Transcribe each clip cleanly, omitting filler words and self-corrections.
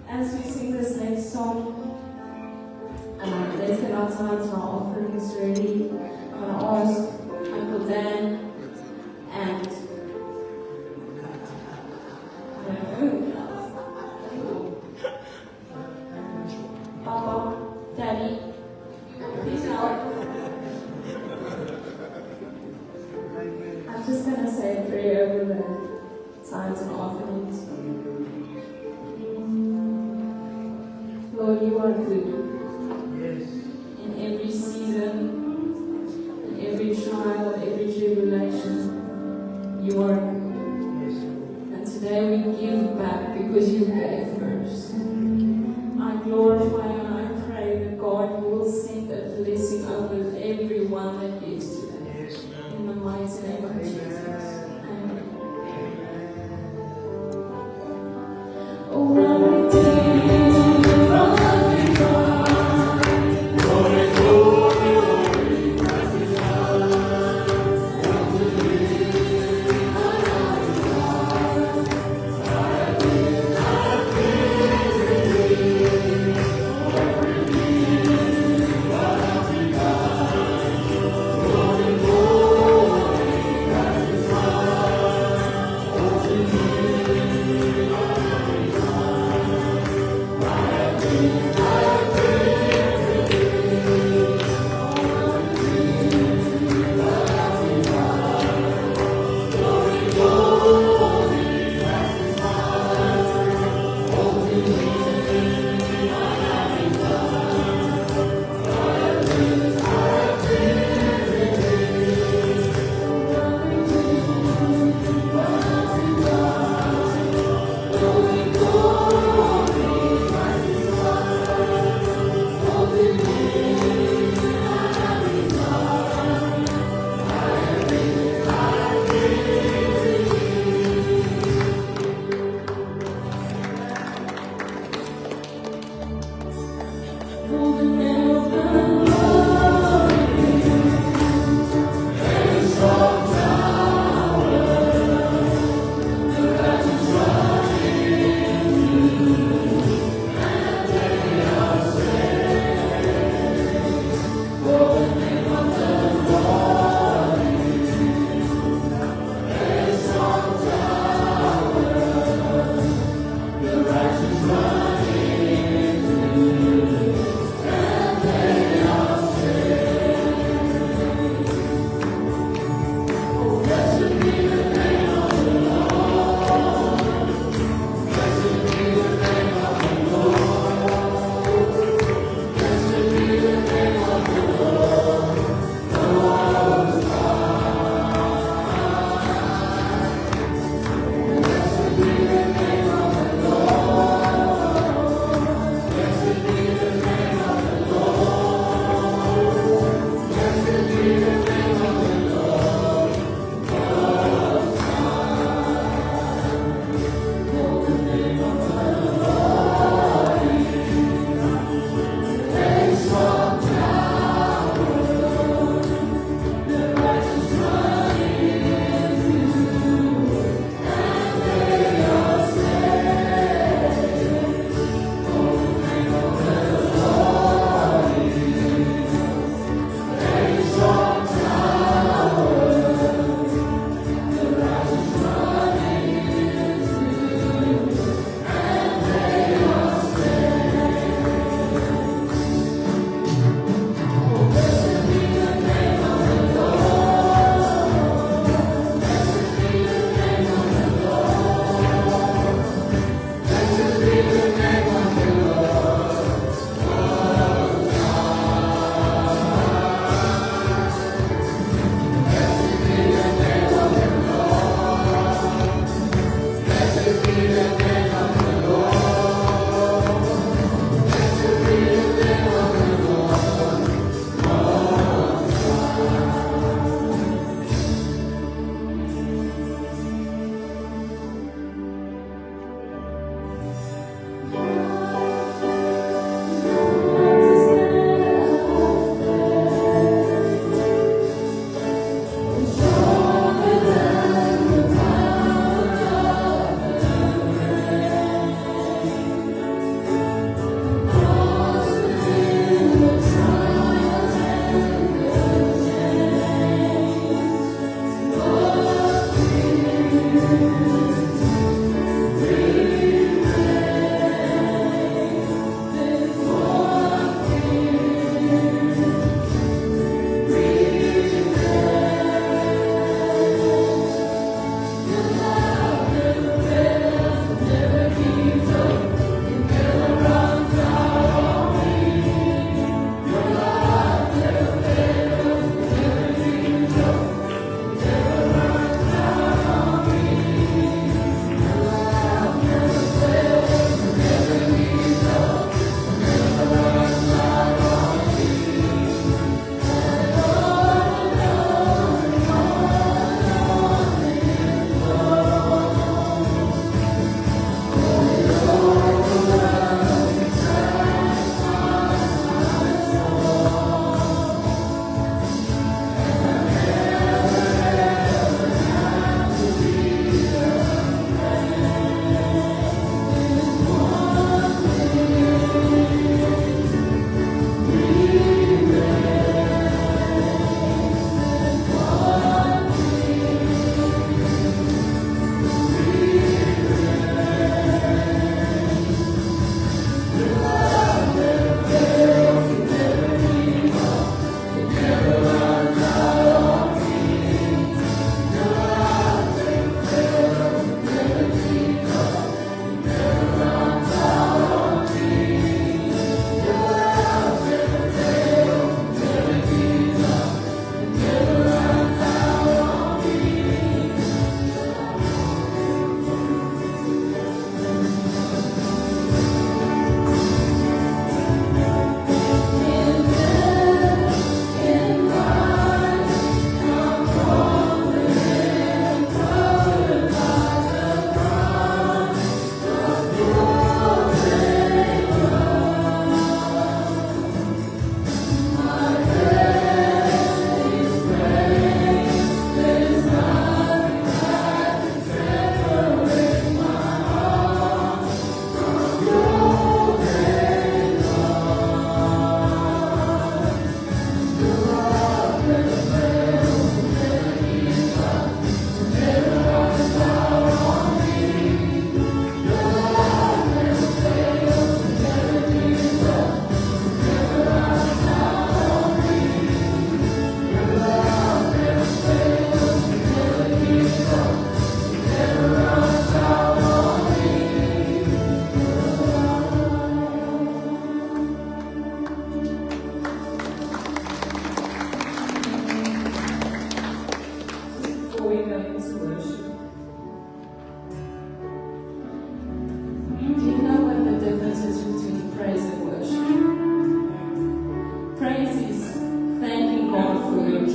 As we sing this next song, let's get our times and our offerings ready. I'm going to ask Uncle Dan and Papa, Daddy, please help. I'm just going to say a prayer over the times and offerings. Lord, you are good. Yes. In every season, in every trial, every tribulation, you are good. Yes. And today we give back because you gave first. I glorify and I pray that God will send a blessing over everyone that gives today. Yes. In the mighty name of Jesus. Amen. Oh, I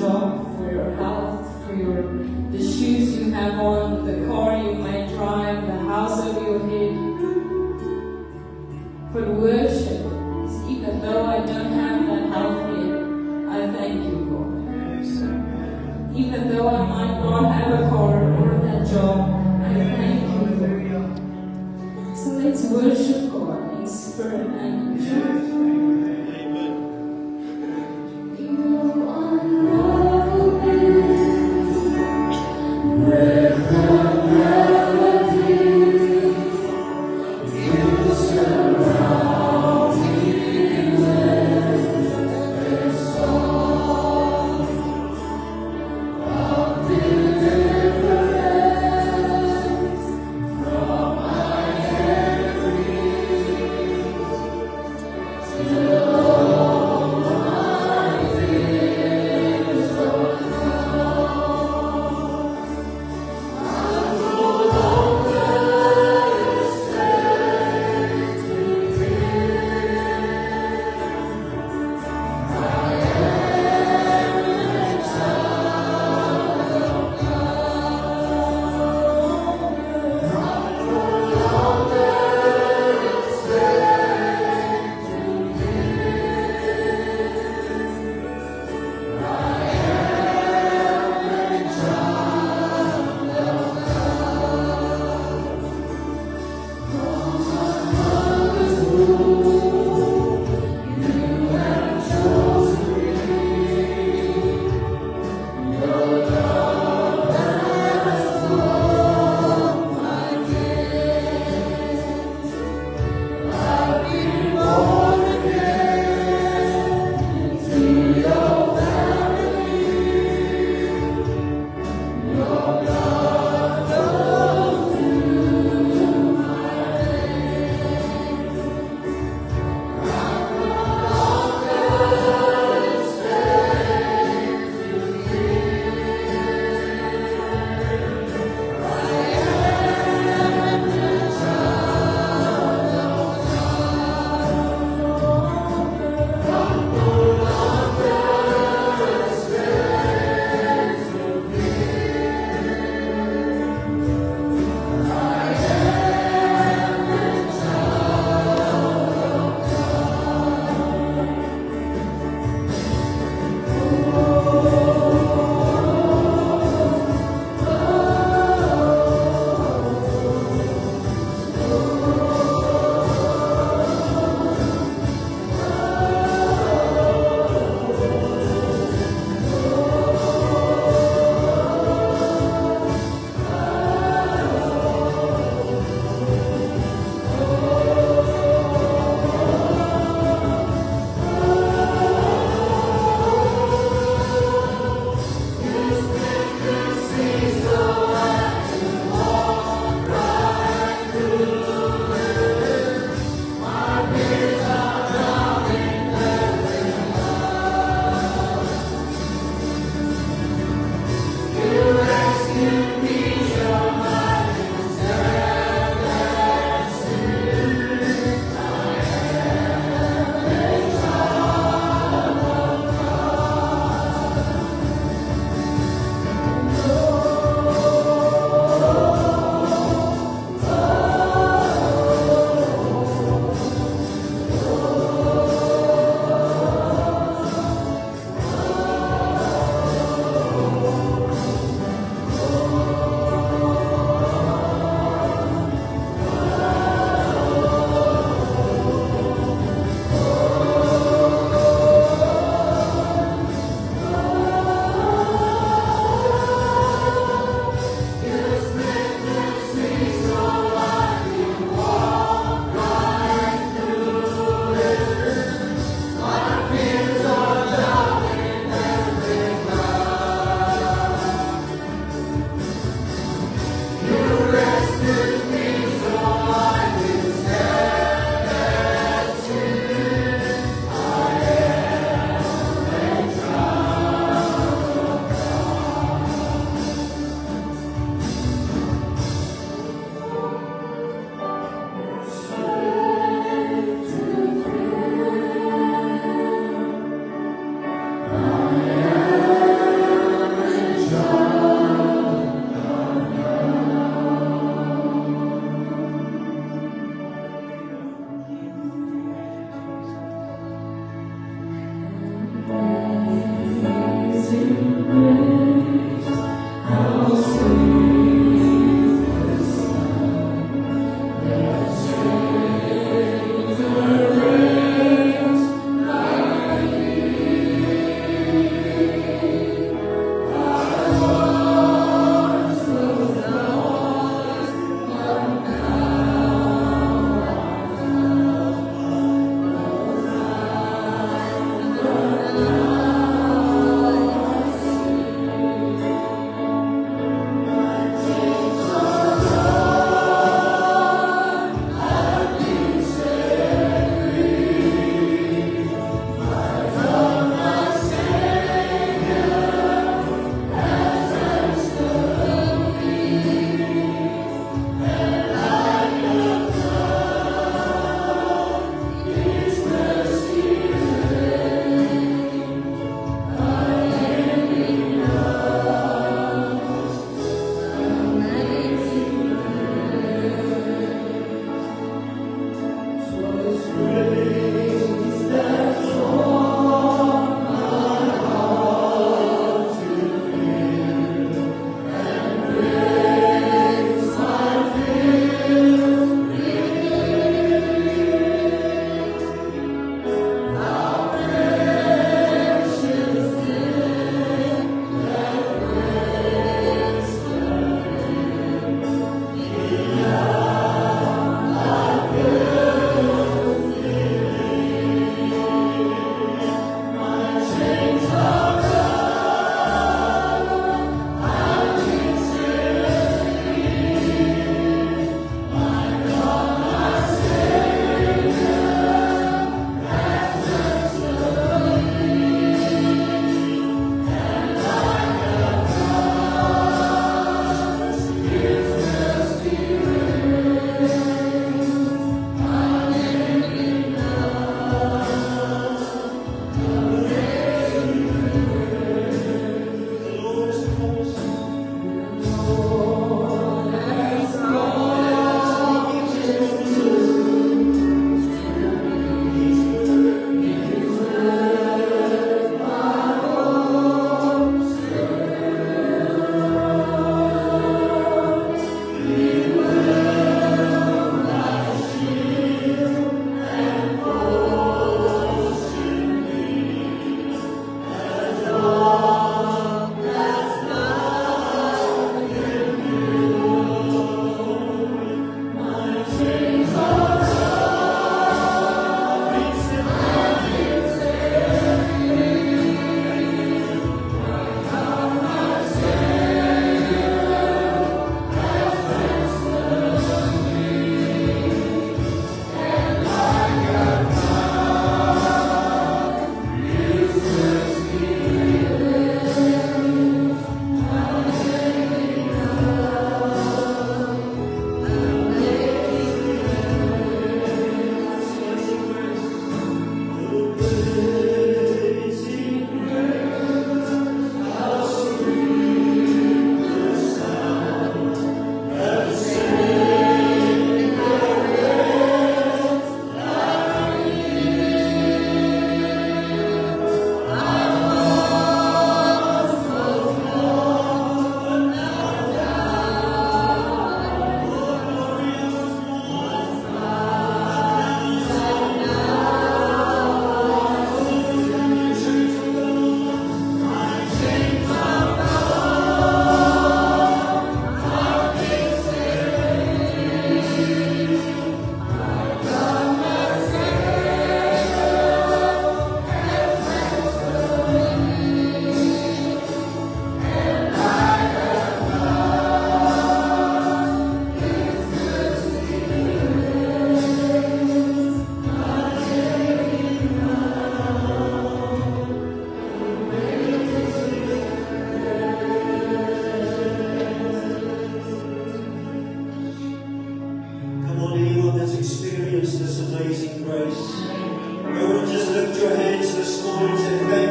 job, for your health, for the shoes you have on, the car you may drive, the house over your head. For worship, even though I don't have that health yet, I thank you, Lord. Even though I might not have a car or that job, I thank you, Lord. So let's worship God in spirit and in truth. Surround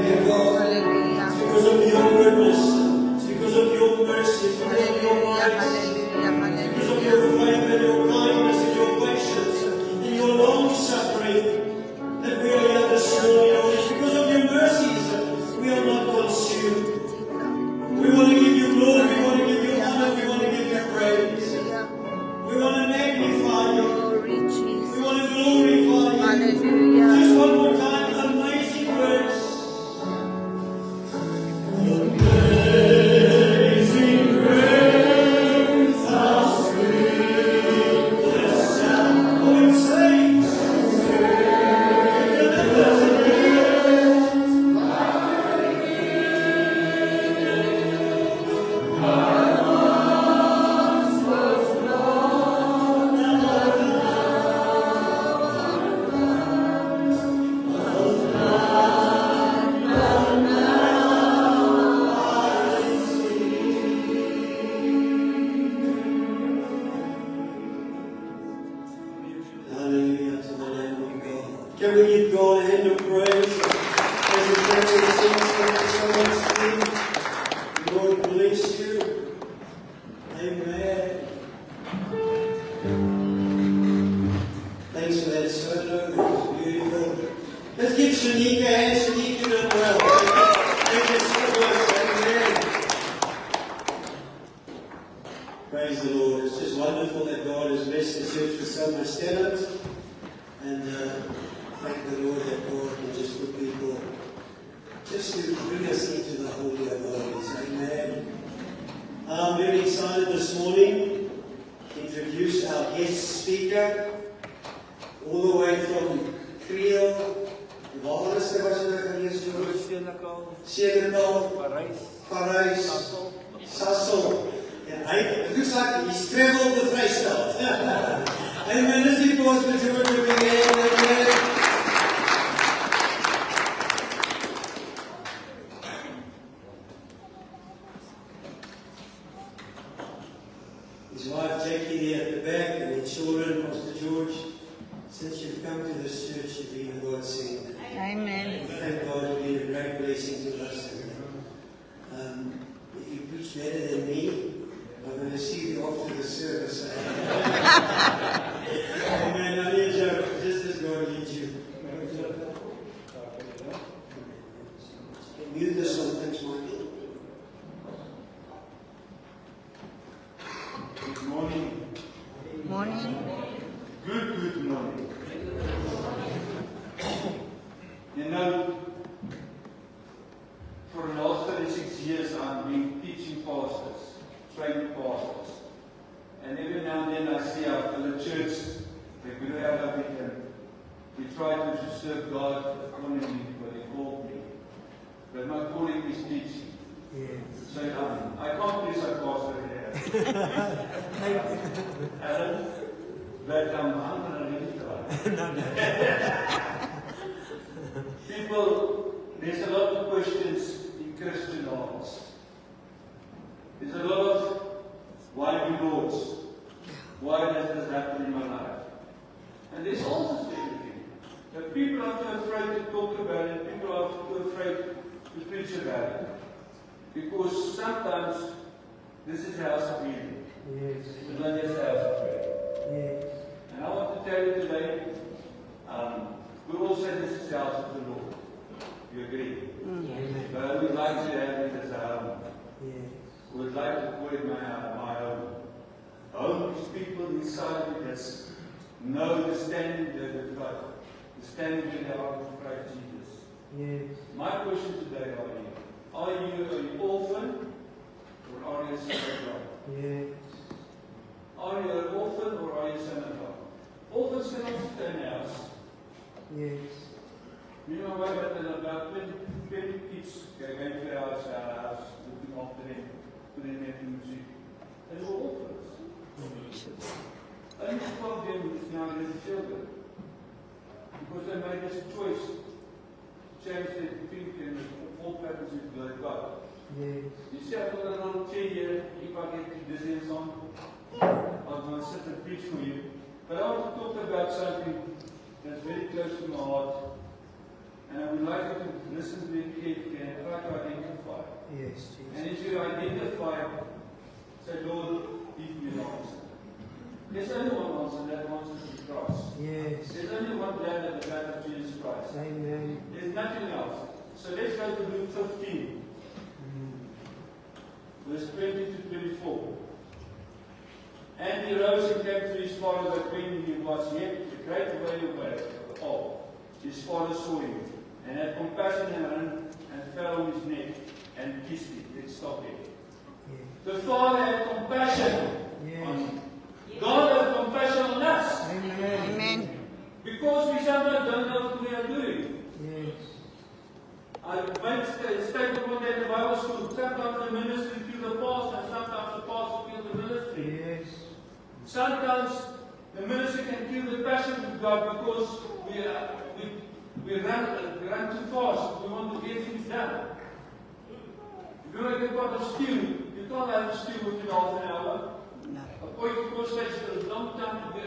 thank you, God. It's because of your goodness. It's because of your mercy. It's because of your grace. It's because of your favor, your kindness, and your patience, and your long suffering that we are here this morning. Lord. It's because of your mercies that we are not consumed. We want to give you glory. We want to give you honor. We want to give you praise. We want to magnify you. We want to glorify you. Just one more time, amazing grace. Amazing grace, how sweet the sound. Oh, it saves. Hallelujah to the Lamb of God. Can we give God a hand of praise as we pray for the saints so much, please? Lord bless you. Amen. Thanks for that solo. That was beautiful. Let's give Shanique a hand. Shanique did it well. Thank you so much. Amen. Praise the Lord. It's just wonderful that God has blessed the church with so much talent. And thank the Lord that God can just put people just to bring us into the Holy of Holies. Amen. I'm very excited this morning to introduce our guest speaker, all the way from Kriel. Waar is hy was nou gewees, George? Senekal, Parys, Sasol. And it looks like he's traveled the Vrystaat. Amen. Let's give God for George again. Amen. His wife Jackie there at the back, and the children, Pastor George. Since you've come to this church, you've been a godsend. Amen. Thank God you've been a great blessing to us. If you preach better than me, I'm going to see you after the service. Amen. I need you just as God leads you. Mute this one, thanks, Michael. Good morning. Morning. Good morning. You know, for the last 36 years I've been teaching pastors, training pastors. And every now and then I see our fellow church, they go out of it and we try to serve God according to what He called me. But my calling is teaching. Yes. So I can't preach like pastor here. Alan, but I'm going to really try. People, there's a lot of questions in Christian hearts. There's a lot of, why me, Lord? Why does this happen in my life? And there's answers to everything. But people are too afraid to talk about it. People are too afraid to preach about it. Because sometimes this is house of healing. Yes. It's not just house of prayer. Yes. And I want to tell you today, we all say this is the house of the Lord. You agree? Amen. But we'd like to have it as our home. Yes. We'd like to call it my home. Home is people inside of us know the standing there with God. The standing in the heart of Christ Jesus. Yes. My question today are you an orphan or are you a son of God? Yes. Are you an orphan or are you a son of God? Orphans cannot stay in the house. Yes. You know why? But about 20 kids came to our house, looking after them, putting them in music. They were orphans. Only 12 of them is now little children. Because they made this choice. Change their thinking and all patterns with God. Yes. You see, I've got a little chair here. If I get this in on, I'm going to sit and preach for you. But I want to talk about something that's very close to my heart. And I would like you to listen to it carefully and try to identify. Yes, And Jesus. if you identify, say, Lord, give me the answer. There's only one answer, and that answer is the cross. Yes. There's only one blood, and the blood of Jesus Christ. Amen. There's nothing else. So let's go to Luke 15, verse 20 to 24. And he rose and came to his father, but when he was yet a great way away off, his father saw him, and had compassion and ran and fell on his neck and kissed him. Let's stop there. Yes. The Father had compassion on him. God has compassion on us. Amen. Amen. Because we sometimes don't know what we are doing. Yes. I made a statement one day in the Bible school. Sometimes the ministry kills the pastor, and sometimes the pastor kills the ministry. Yes. Sometimes the ministry can kill the passion of God because we run too fast. We want to get things done. If you want to get part of stew, you can't have a stew within half an hour. No. A point course takes a long time to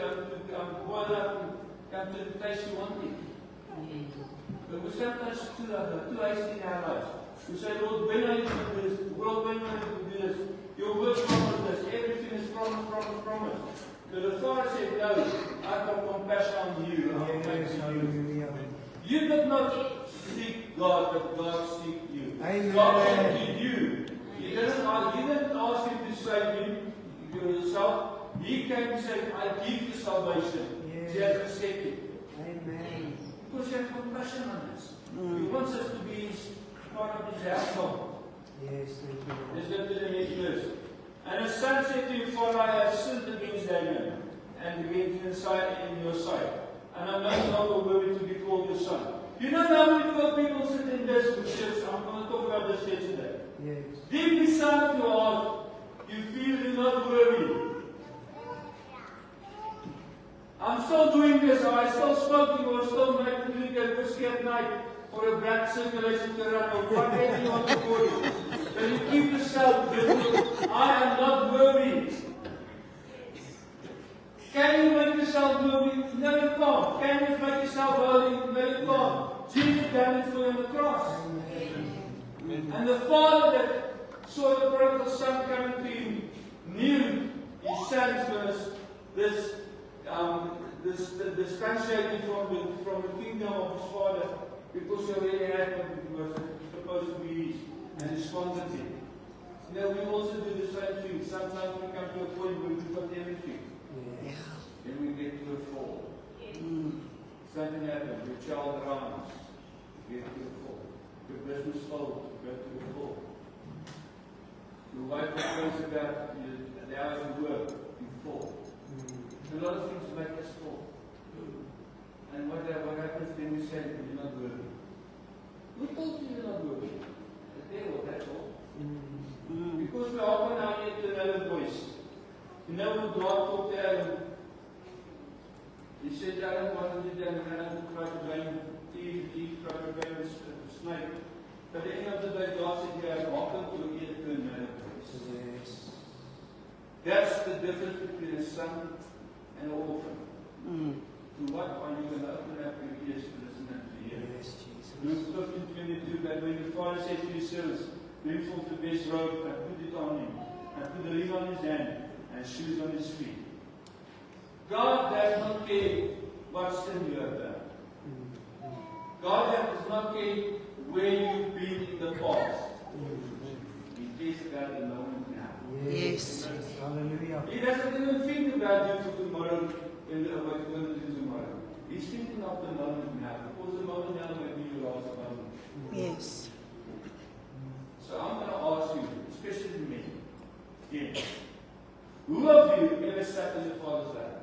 boil up and come to the place you want it. But we're sometimes too hasty in our lives. We say, Lord, when are you going to do this? Lord, when are you going to do this? Your word promised this. Everything is promised. So the Father said, no, I've got compassion on you. I'll Yes. make you. Hallelujah. You did not seek God, but God seek you. Amen. God came to you. He didn't ask you to save him yourself. He came and said, I give you salvation. Yes. He has accepted. Amen. Because he has compassion on us. He wants us to be part of his household. Yes, thank you, Lord. Let's go to the next verse. And his son said to him, Father, I have sinned against Daniel and against in your sight. And I'm no longer worthy to be called your son. You know how many people sit in this church? I'm going to talk about this here today. Yes. Deep inside of your heart, you feel you're not worthy. I'm still doing this, or I'm still smoking, or still making drink whiskey at night for a blood circulation to run, or whatever you want to call it. But you keep yourself busy. I am not worthy. Can you make yourself worthy? No, you can't. Can you make yourself holy? No, you can't. Jesus done it for you on the cross. And the father that saw the prodigal son coming to him knew his son's this distanciating from the kingdom of his father, because he already had what it was supposed to be his, and he squandered it. Now we also do the same thing. Sometimes we come to a point where we've got everything. Yeah. Then we get to a fall. Something happens, your child runs, you get to a fall. Your business falls, you go to a fall. Your wife complains about the hours of work, you fall. A lot of things make us fall. And what happens then? We say, you're not worthy. Who told you you're not worthy? The devil, that's all. Because we open our ear to another voice. You know when God talked to Adam, he said, Adam, what did you do? And Adam tried to blame Eve, tried to blame the snake. But at the end of the day, God said, you have opened your ear to another voice. Yes. That's the difference between a son and an orphan. To what are you going to open up your ears to listen and to hear? Yes, Jesus. Luke 15:22, that when the father said to his servants, bring forth the best robe and put it on him, and put the ring on his hand and shoes on his feet. God does not care what sin you have done. God does not care where you've been in the past. He cares about the moment now. Yes. Hallelujah. He doesn't even think about you for tomorrow and what you're going to do tomorrow. He's thinking of the moment now, because the moment now may be your last moment. Yes. So I'm going to ask you, especially me, again, who of you ever sat in your father's lap?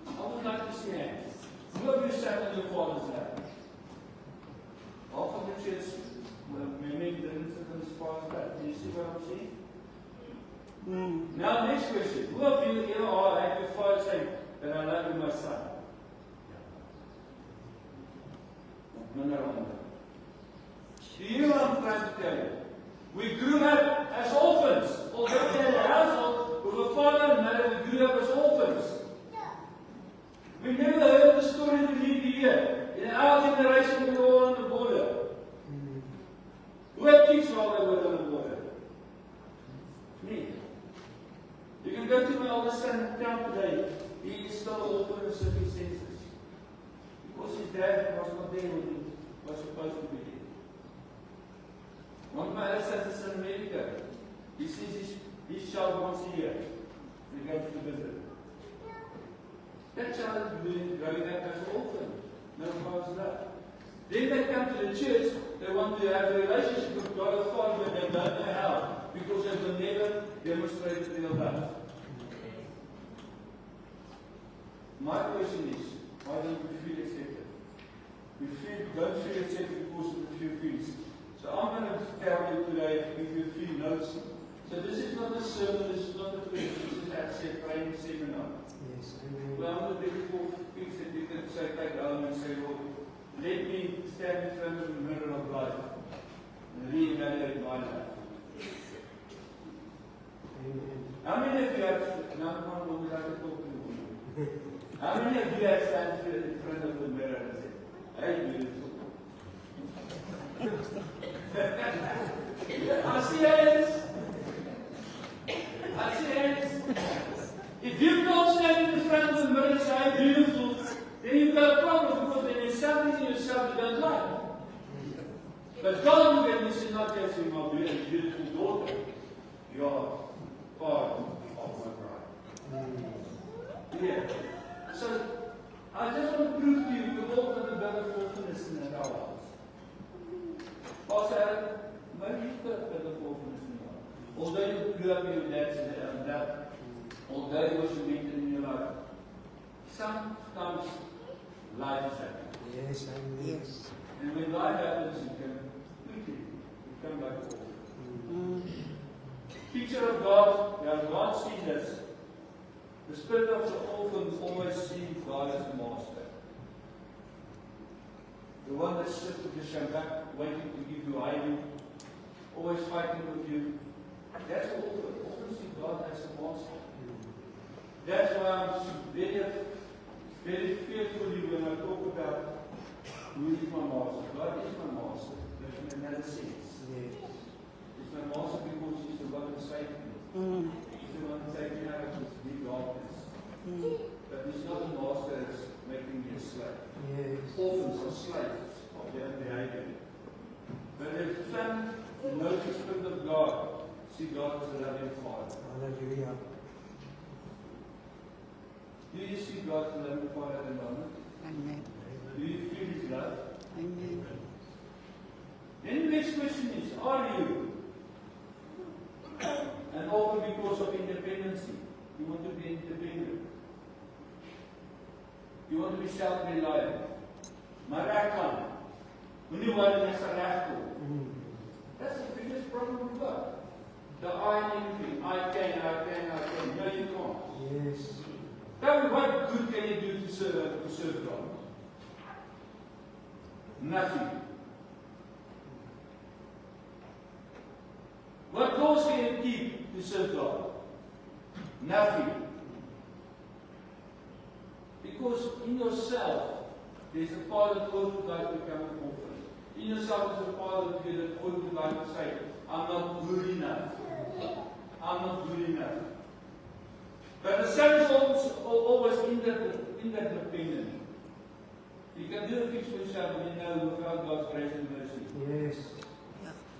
I would like to see hands. Who of you sat in your father's lap? Half of the church, maybe didn't sit in his father's lap. Do you see what I'm saying? Now, next question. Who of you ever had your father say that I love you, my son? No. Do you know what I'm trying to tell you? We grew up as orphans. Although we had a household with a father and mother, we grew up as orphans. We never heard the story that we read here. In our generation, while they were on the water? Me. You can go to my oldest son town today. He is still open in certain senses. Because his dad was not there when he was supposed to be there. One of my other sons is in America. He sees his child once a year. He goes to visit. That child is growing up as an orphan. No father's love. Then they come to the church, they want to have a relationship with God the Father, but they don't know how, because they will never demonstrate their love. My question is, why don't we feel accepted? We don't feel accepted because of a few things. So I'm going to tell you today, give you a few notes. So this is not a sermon, this is not a preach, this is actually a training seminar. Yes, amen. Well, I'm going to bring you 4 things that you can say, take home and say, Lord, let me stand in front of the mirror of life and reevaluate my life. Amen. How many of you have, now come on, we have to talk to you. How many of you have stand in front of the mirror and said, hey, beautiful? I see hands. I see hands. If you don't stand in front of the mirror and say, hey, beautiful, then you've got a problem because then there's something in yourself you don't like. But God looked at me and said, not just you, my beautiful daughter, you are part of my bride. Yeah. So, I just want to prove to you, we all got a bit of orphaness in our hearts. Also, maybe you've got a bit of orphaness in your heart. Although you grew up in your dad's dad, although he was a mentor in your life, sometimes life is happening. Yes, amen. Yes. And when life happens, you can quickly become like an orphan. Picture of God, as God sees us, the spirit of the orphan always sees God as a master. The one that sits with the shambak, waiting to give you hiding, always fighting with you. That's an orphan. Orphans see God as a master. That's why I'm very fearfully when I talk about who is my master. God is my master, but in another sense. Yes. He's my master because he's the one who saved me. He's the one who saved me out of this deep darkness. But he's not a master that's making me a slave. Yes. Orphans are slaves of their behavior. But if some know the Spirit of God, see God as a loving Father. Hallelujah. Do you see God as a loving Father at the moment? Amen. Do you feel His love? Amen. Then the next question is, are you an orphan because of independency? You want to be independent. You want to be self-reliant. Maar ek kan. Moenie worry ek sal regkom. That's the biggest problem we've got. The I anything. I can. No, you can't. Yes. Tell me, what good can you do to serve God? Nothing. What laws can you keep to serve God? Nothing. Because in yourself, there's a part that God would like to become an orphan. In yourself, there's a part of you that God would like to say, I'm not good enough. I'm not good enough. But the son is always interdependent. You can do things for yourself, but you know without God's grace and mercy, Yes.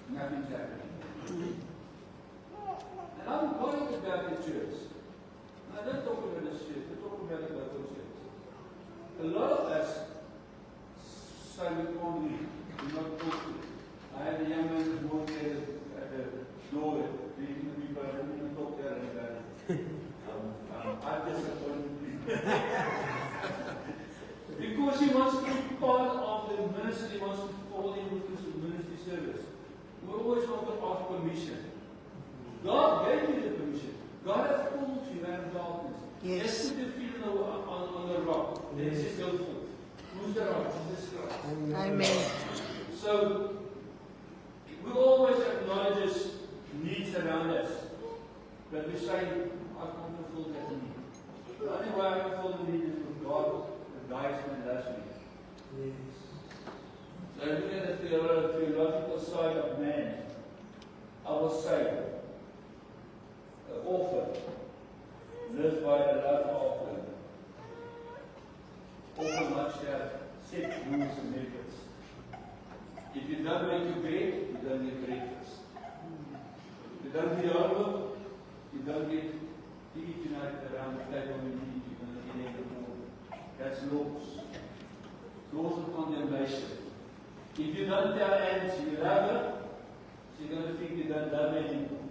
nothing's happening. And I'm worried about the church. And I don't talk about the church, I talk about the local church. A lot of us say we can't leave, we're not talk to it. I had a young man who walked there at the door, leaving the people, I didn't even talk there about it. I'm disappointed. Because he wants to be part of the ministry, he wants to fall in with this ministry service. We always want to ask permission. God gave you the permission. God has called you out of darkness. Yes. Let's put your feet on the rock. Let's just go forth. Who's the rock? Jesus Christ. Amen. So, we always acknowledge needs around us. But we say, I can't fulfill that need. The only way I can fulfill the need is with God that guides me and loves me. Yes. So looking at the theological side of man, don't get homework, you don't get to eat tonight around the table when you eat, you're going to get in the morning. That's laws. Laws of condemnation. If you don't tell Anne you love her, she's going to think you don't love her anymore.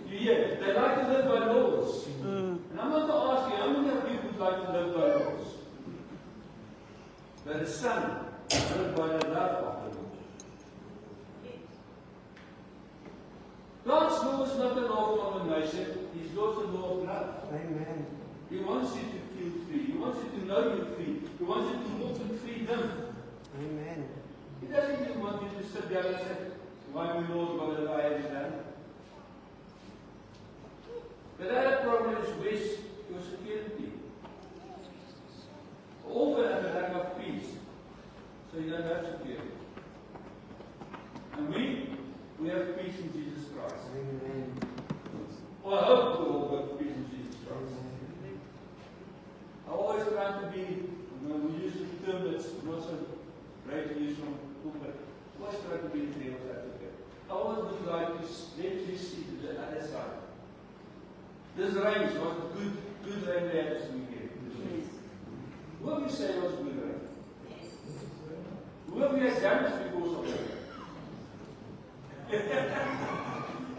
You hear? They like to live by laws. And I'm not going to ask you, how many of you would like to live by laws? But the Son lived by the love of the Lord. God's law is not a law of condemnation, His law is a law of love. Amen. He wants you to feel free. He wants you to know you're free. He wants you to walk in freedom. Amen. He doesn't even want you to sit down and say, why we Lord, what have I ever done? But that problem is with your security. Often at the lack of peace. So you don't have security. And we have peace in Jesus Christ. Amen. Well, I hope we all have peace in Jesus Christ. I always try to be, we use a term that's not so great to use from pulpit. I always try to be the devil's advocate. I always would like to let you see the other side. This rain was good rain we had this weekend. What we say was good rain? Who we had damage because of it?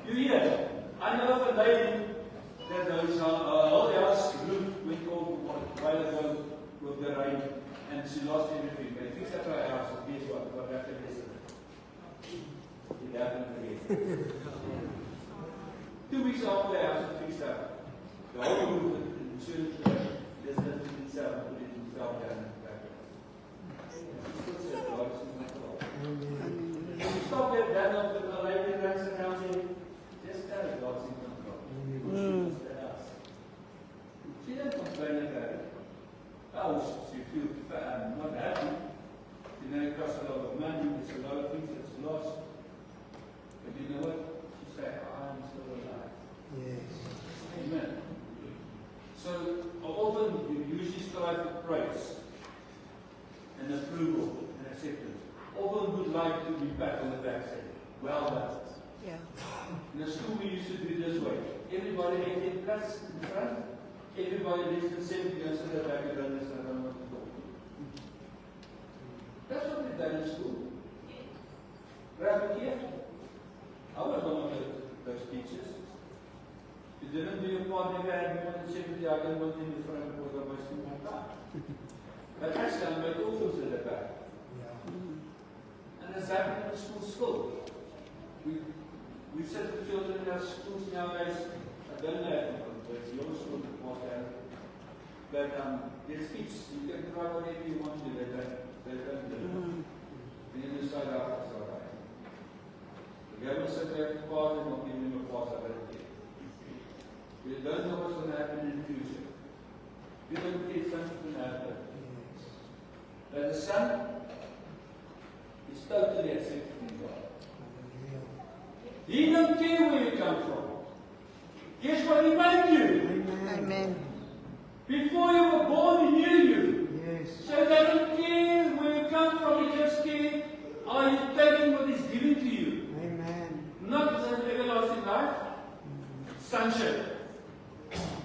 You hear? I know of a lady that her whole house roof went off while ago with the rain and she lost everything. They fixed up her house and guess what happened yesterday? It happened again. 2 weeks after the house was fixed up, the whole roof and insurance doesn't put itself and put it himself down in the back. She still said, God, she's not God. You stop there, then after the lady runs around there, just tell her God's in control. She didn't complain about it. Oh, she feels not happy. You know, it costs a lot of money, there's a lot of things that's lost. But you know what? She said, I'm still alive. Yes. Amen. So often you usually strive for praise and approval and acceptance. Often would like to be pat on the back saying, well done. Yeah. In the school we used to do this way. Everybody 18 plus in front. Everybody less than 70 goes to the back and done this and I don't want to go. That's what we've done in school. Right here. I was one of those teachers. You didn't do your part, never had more than 70, I didn't want in the front because I was wasting my time. But actually, I made all those at the back. And it's happening in the school. We set the children in our schools nowadays. I don't know if your school was there. But there's kids, you can try whatever you want to do, they don't do it. And you decide after it's all right. The government said they have to pass and not give them a pass over it. You don't know what's going to happen in the future. You don't get something to happen. But the Son is totally accepted in God. He don't care where you come from. Guess what He made you? Amen. Before you were born, He knew you. Yes. So He doesn't care where you come from. He just cares, are you taking what He's giving to you? Amen. Not as an everlasting life, sonship.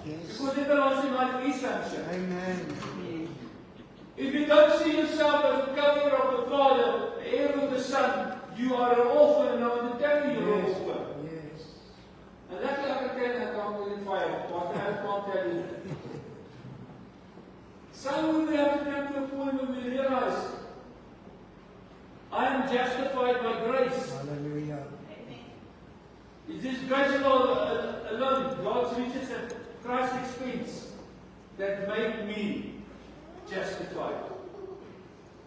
Yes. Because everlasting life is sonship. Amen. If you don't see yourself as a carrier of the Father, the heir of the Son, you are an orphan, and I want to tell you you're an orphan. Yes. And that's like I can't go in fire. What I can't tell you. Some we have to come to a point where we realize I am justified by grace. Hallelujah. It is grace alone, God's riches at Christ's expense, that made me justified.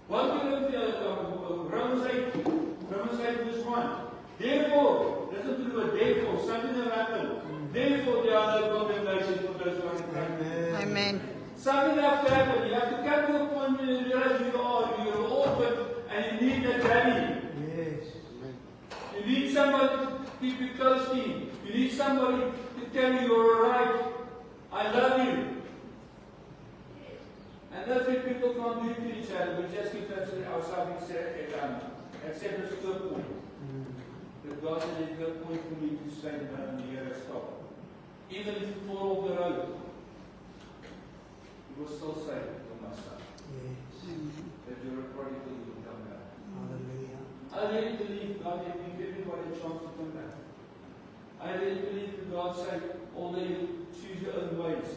1 Corinthians, Romans 8 verse 1. Therefore, listen to the word therefore, something will happen. Therefore, there are no condemnation for those who are in Christ. Amen. Something has to happen. You have to come to a point where you realize you're an orphan and you need a daddy. Yes. You need somebody to keep you close to you. You need somebody to tell you you're alright. I love you. And that's what people can't do to each other. We just keep ourselves acceptance to a point. But God said there's no point for me to stay down in the year stop. Even if you fall off the road, you will still say to my son Yes. that you're a prodigal, you will come back. Hallelujah. I really believe God will give everybody a chance to come back. I really believe that God said, although you choose your own ways,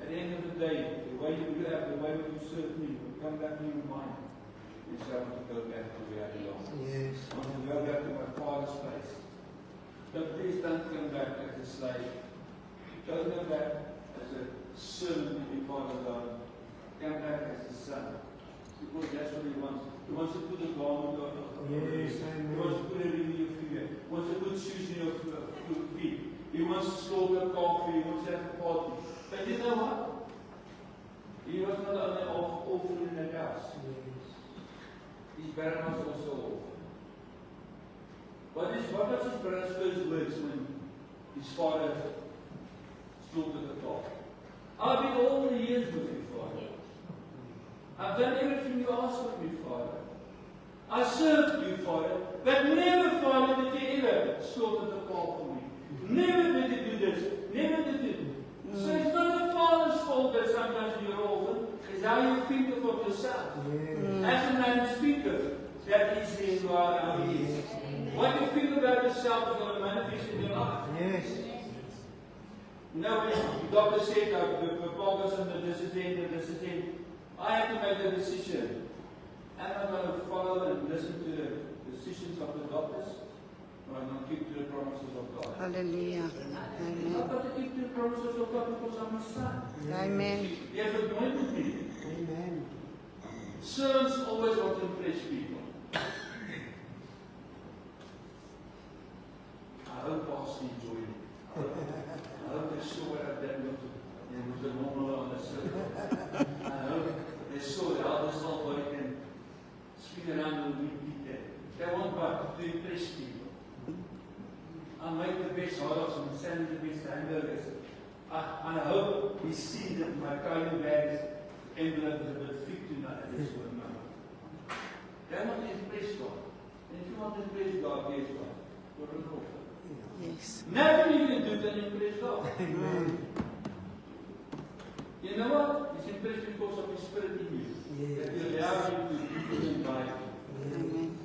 at the end of the day, the way you have, the way you serve me, will come back to your mind. You say, I want to go back to where I belong. Yes. I want to go back to my father's place. But please don't come back as a slave. Don't come back as a servant in your father's home. Come back as a son. Because that's what he wants. He wants to put a garment on your Yes, head. He wants to put a ring in your finger. He wants to put shoes in your feet. He wants to slaughter a calf for you. He wants to have a party. But you know what? He was not only awful in that house. His brother was also awful. What was his brother's first words when his father slaughtered the calf? I've been all the years with you, Father. I've done everything you asked of me, Father. I served you, Father. But never, Father, did you ever slaughter the calf for me. Never did you do this. Never did you. So it's not the Father's fault that sometimes you're orphan. It's how you think of yourself. As a man speaketh, that is in God how he is. What you think about yourself is going to manifest in your life. Yes. No, the doctor said the Parkinson, this is it, this is it. I had to make a decision. Am I going to follow and listen to the decisions of the doctors? Or am I going to keep to the promises of God? Hallelujah. I've Amen. got to keep to the promises of God because I'm a son. Amen. He has anointed me. Amen. Servants always want to impress people. I hope Pastor enjoyed it. I hope they saw what I've done with the normal on the circle. I hope they saw how this whole body can spin around and repeat that. They want what? To impress people. I make the best hot dogs and send the best hamburgers. I hope we see that my carry bags envelope is a bit thick tonight at this one moment. They want to impress God. And if you want to impress God, here's God. You're an orphan. Yes. Nothing you can do can impress God. Amen. You know what? He's impressed because of His Spirit in you. Yes. That you allow Him to lead you and guide you. Amen.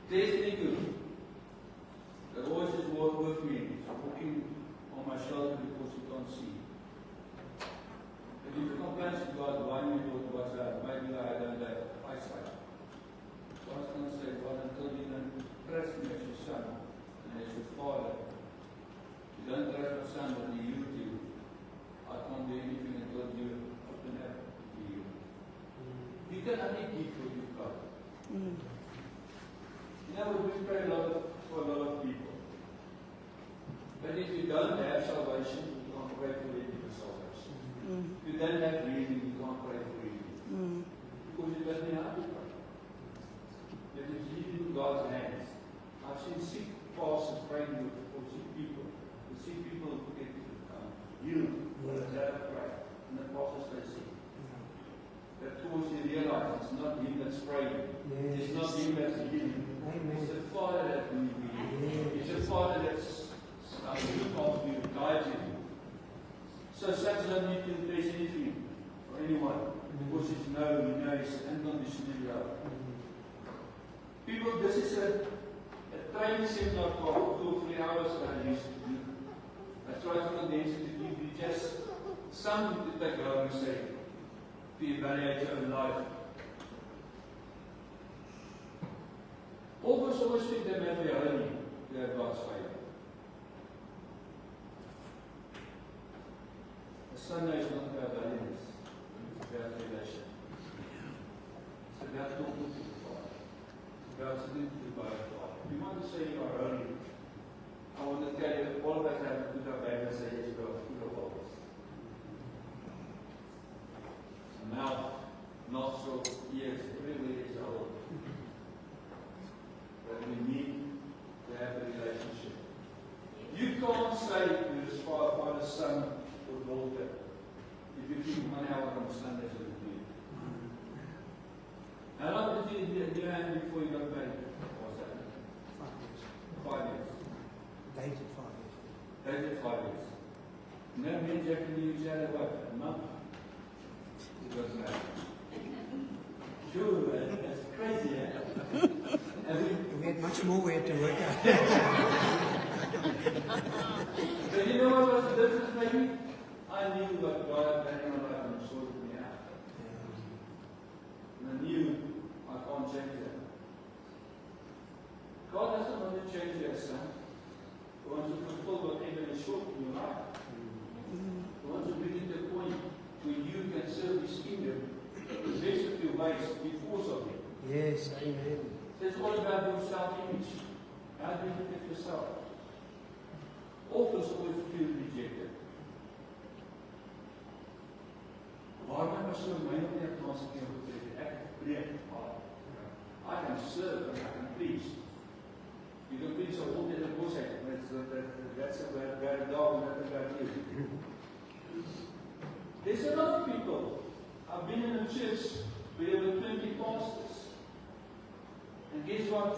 There's the good. The voice is with me. He's walking on my shoulder because He can't see. But if you complain to God, why me do what's that? Maybe I don't have eyesight. God's going to say, God, until you don't trust me as your son and as your father, you don't trust my son when he used you, I can't do anything until you open up to you. You can only give what you've got. Mm. You know, we pray for a lot of people. But if you don't have salvation, you can't pray for any for salvation. Mm. If you don't have reading, you can't pray for reading. Mm. Because you don't know how to pray. But if you leave in God's hands, I've seen sick pastors praying for sick people. The sick people get healed for the love of prayer. And the pastors stay sick. Because you realize it's not him that's praying. Yes. It's not him that's healing. Amen. It's the Father that we need. Yes. It's the Father that's looking after you, guides you. So sons don't need to impress anything or anyone. Because it's no, he knows unconditionally love. People, this is a training seminar for 2 or 3 hours that I used to do. I try to condense it to give you just something to take home and say, to evaluate your own life. All of us always think they may be holy to have God's favor. The Sunday is not about holiness, it's about relation. It's about talking to the Father. It's about sitting to the Father. If you want to say you are holy, I want to tell you, all of us have to put our back and say, yes, you are full of holiness. Mouth, nostrils, ears, everywhere is old. But we need to have a relationship. You can't say to this Father, Son, or daughter, if you think 1 hour on Sundays will do. How long did you hand before you got married? What's that? she had what? A month? It was like, sure, that's crazy, eh? And We had much more we had to work out. but you know what was the difference, maybe? I knew what God had in my life and sorted me out. And I knew I can't change that. God doesn't want to change your son. He wants to fulfill whatever is short in your life. He wants to bring you to a point where you can serve His kingdom the best of your ways because of Him. Yes, amen. So it's all about your self-image. How do you look at yourself? Orphans always feel rejected. Waarom was so my nie kans gekry om te sê ek preek maar I can serve and I can preach. You can preach a whole day of course that's a bad dog and that's a bad news. There's a lot of people. I've been in a church where there were 20 pastors. And guess what?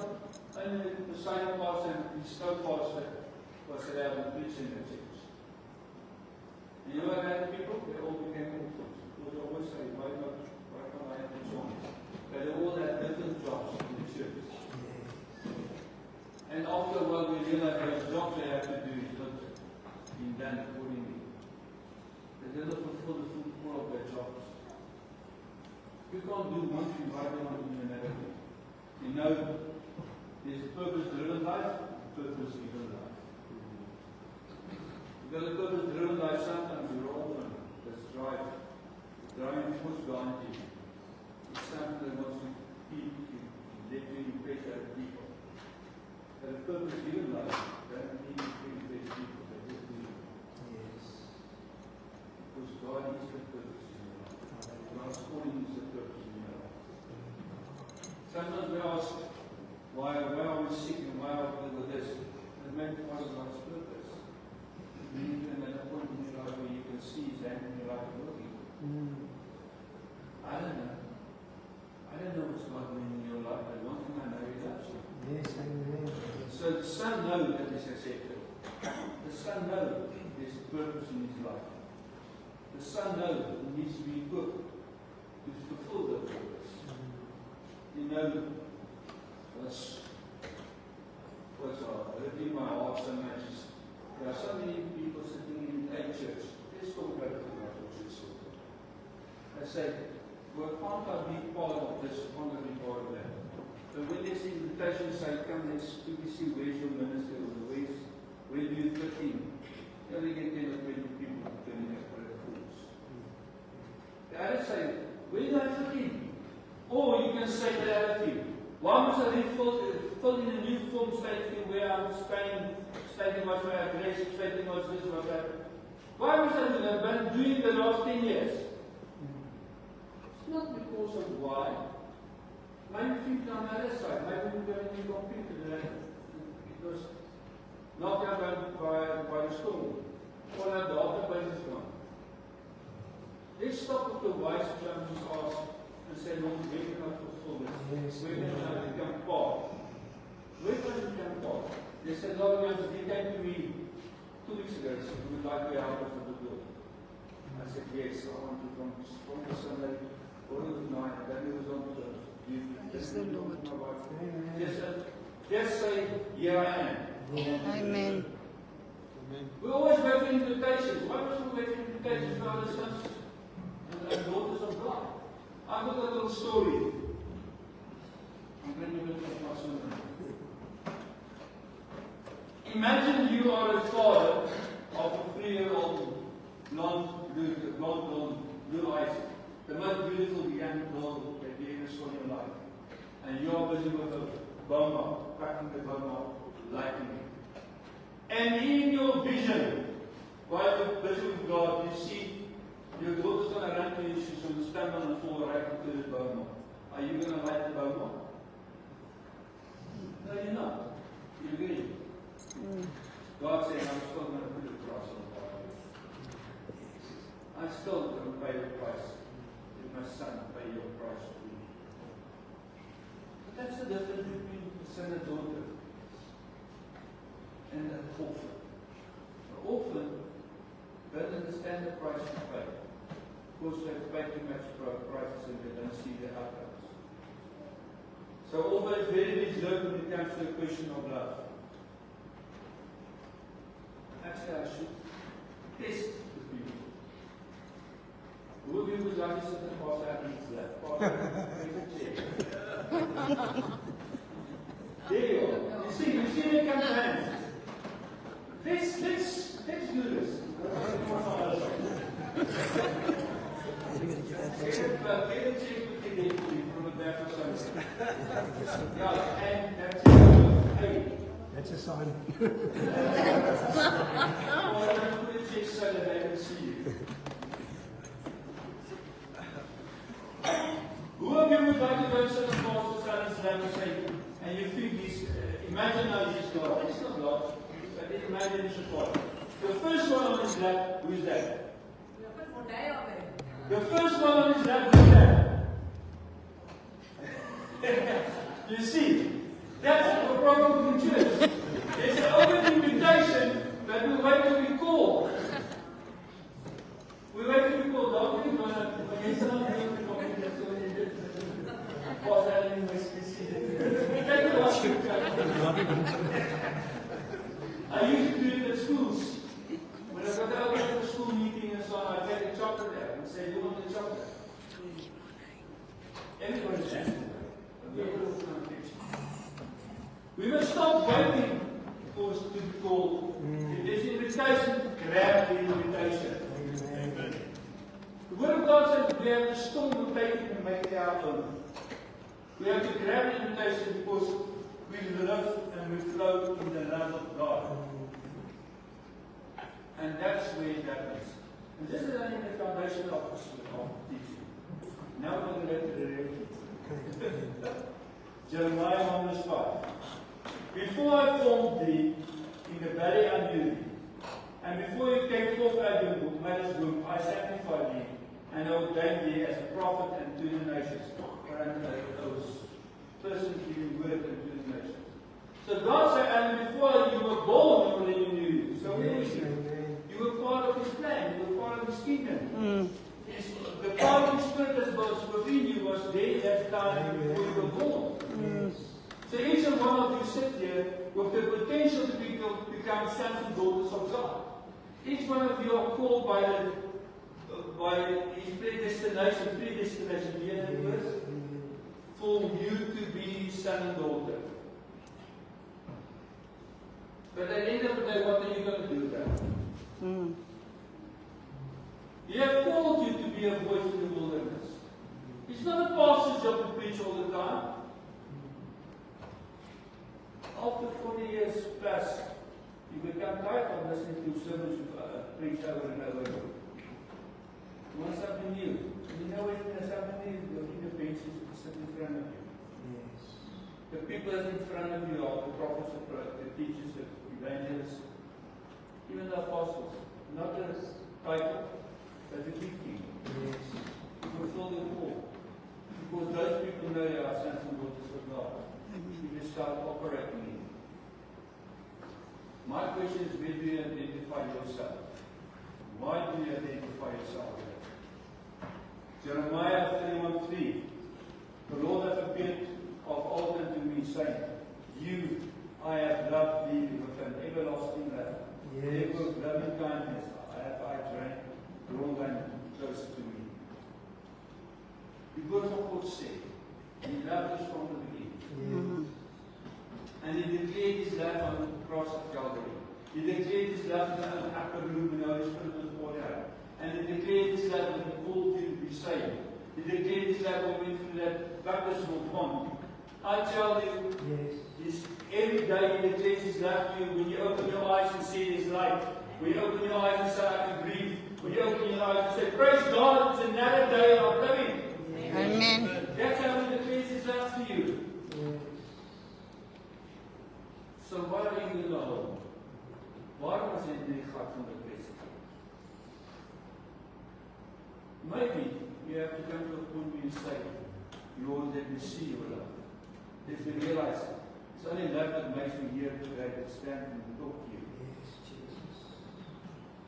Only the same pastor and the scope pastor was allowed to preach in the church. And you know what happened, people? They all became orphans. Because I always say, why can't I have the chance? But they all had different jobs in the church. And after a while we realized those jobs they have to do is not being done accordingly. They didn't fulfill the full core of their jobs. You can't do one thing right and not do another thing. You know, there's a purpose-driven life, purpose-given life. You've got a purpose-driven life, sometimes you're orphan, that's driving force behind you. It's something that wants to keep you, let you impress other people. But a purpose-given life, doesn't need to impress people, they just do it. Yes. Because God is the purpose in your life. God's calling is the purpose in your life. Sometimes we ask, why are we sick and why are we with this? It may be part of God's purpose. Being in that point in your life where you can see His hand in your life working. I don't know. I don't know what's God doing in your life, but one thing I know He loves you. Yes, amen. So the son knows that He's accepted. The son knows there's a purpose in his life. The son knows he needs to be equipped to fulfill that purpose. You know, what's hurting my heart so much is there are so many people sitting in a church. Let's talk about it tonight, church. They say, well, can't I be part of this? Can't I be part of that? So when this invitation say, come, let's quickly see where's your minister or where do you fit in? You only get 10 or 20 people turning up for the fools. The other say, where do I fit in? Or you can say the other thing. Why must I then fill in a new form stating where I'm staying, stating what's my address, stating what's this, what's that? Why must I do that? I've been doing it the last 10 years. It's not because of why. Maybe think on the other side. Maybe we're going to need computer today. Because knocked out by the storm. All our database is gone. Let's stop with the wise and just ask and say, Lord, where can I fulfill this? Yes, Where can I become part? Where can I become part? They said, Lord, he came to me 2 weeks ago. He said, we would like to help us with the build. I said, yes, I want to from the Sunday, all of the night, and then it was on the Praise the Lord. Just say, here I am. Amen. We always wait for invitations. Why must we wait for invitations for other sons and daughters of God? I've got a little story. I'm going to look at my son. Imagine you are a father of a 3-year-old blonde, blue eyes, the most beautiful young girl that you ever saw in your life. And you are busy with a bomber, cracking the bomber, lighting it. And in your vision, while you're busy with God, you see your daughter's going to run to you, she's going to stand on the floor right into the bomber. Are you going to light the bomber? No, you're not. You agree? God said, I'm still going to put a cross on the Bible. I'm still going to pay the price. If my son pay your price for you. But that's the difference between a son and daughter and an orphan. The orphan don't understand the price you pay. Of course, they've paid too much prices and they don't see the outcomes. So always very reserved when it comes to the question of love. Actually, I should test the people. Who of you would like to sit and pass out needs that? There you are. You see they come to hands. Let's do this. Get a check with the lady from the back or something. Yeah, and that's it. Hey. That's a sign. Well, I'm going to check so that they can see you. Who of you would like to go to the pastor's son's lap and say, and you think he's, imagine how he's God. He's not God, but imagine he's a God. The first one on his lap, who is that? The first one on his lap, who is that? You see, that's the problem in church. There's an open invitation, but we wait till we call. We wait till we call. Don't we? When you start doing the coffee, that's what you do. What's happening in West I used to do it at schools. When I got out of the school meeting and so on, I'd take a chocolate there and say, "You want the chocolate?" Everybody's answering. We must stop waiting for us to be called. If there's an invitation, grab the invitation. The Word of God says we have to storm the paper and make it our own. We have to grab the invitation because we live and we flow in the love of God. And that's where it happens. And this is only the foundation of teaching. Now we're going to get to the real Jeremiah 1 verse 5. Before I formed thee in the belly I knew thee, and before you came forth out of your mother's womb, I sanctified thee, and ordained thee as a prophet unto the nations. And those persons giving word unto the nations. So God said, and before you were born, I already knew you. So where is you? You were part of His plan. You were part of His kingdom. The part of His Spirit that was within you was there that time before you were born. So each and one of you sit here with the potential to become sons and daughters of God. Each one of you are called by His predestination, hear that word? For you to be His son and daughter. But at the end of the day, what are you going to do with that? He has called you to be a voice in the wilderness. It's not a pastor's job to preach all the time. After 40 years plus, you become tired of listening to sermons preached over and over again. You want something new. And you know when there's something new, you look in the benches that sit in front of you. Yes. The people that's in front of you are the prophets, the teachers, the evangelists, even the apostles. Not the title, but the gifting. Yes. You fulfill the call. Because those people know they are sons and daughters of God. You can start operating in. My question is, where do you identify yourself? Why do you identify yourself? Jeremiah 31:3. The Lord hath appeared of old unto me, saying, You, I have loved thee with an everlasting love. Yes. With loving kindness have I drawn thee closer to me. Because of what God said, He loved us from the beginning. And He declared His love on the cross of Calvary. He declared His love in the upper room when the Holy Spirit was poured out. And He declared His love when He called you to be saved. He declared His love when we went through that baptismal pond. I tell you, every day He declares His love to you. When you open your eyes and see His light. When you open your eyes and say, I can breathe. When you open your eyes and say, praise God, it's another day of living. Amen. That's how He declares His love to you. So why are you in the home? Waarom is dit nie gat van die kwestie? Maybe you have to come to a point where you say, Lord, let me see your love. Let me realize it's only love that makes me here today to stand and talk to you.